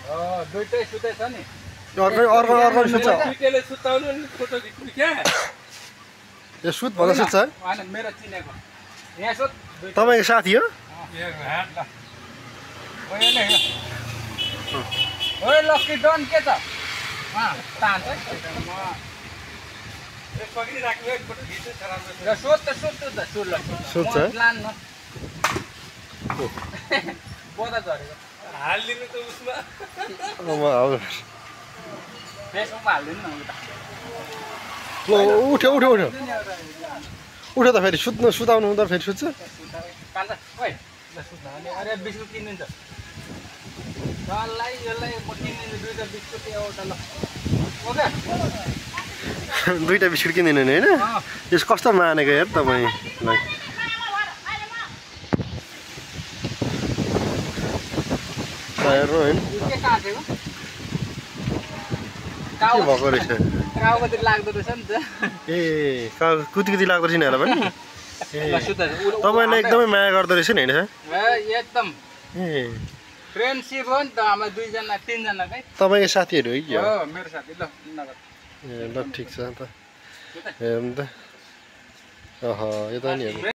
दुईटै सुतेछ नि अर्को सुत्छ दुईटैले सुताउनु नि फोटो खिच्नु क्या यो सुत भन्दा सुत्छ होइन मेरो चिनेको यहाँ सुत तपाईँको साथी हो ओए लक्की डन के छ तान्छ सुत्छ बोधा झरेको हालिदिनु त उसमा फेसबुकमा हालिदिनु न उठ्यो त फेरि सुताउनु हुँदा फेरि सुत्छ अरे बिस्कुट किनिदिन्छ डल्लाई यसलाई म किनिदिन्छु दुईवटा बिस्कुट एउटा ल ओके दुईटा बिस्कुट किनिदिनु नि होइन यस कस्तो मानेको यार तपाईँलाई हेर्नु होइन के काटेको के भएको रहेछ काउ कति लाग्दो रहेछ नि त ए कुति लाग्दो रहेछ नि होला पनि ए तपाईँले एकदमै माया गर्दो रहेछ नि होइन एकदम ए फ्रेन्डसिप हो नि त हामी दुईजना तिनजनाकै तपाईँको साथीहरू हो कि हो मेरो साथी ल ए ल ठिक छ त हेर्नु त यो त नि हेर्नु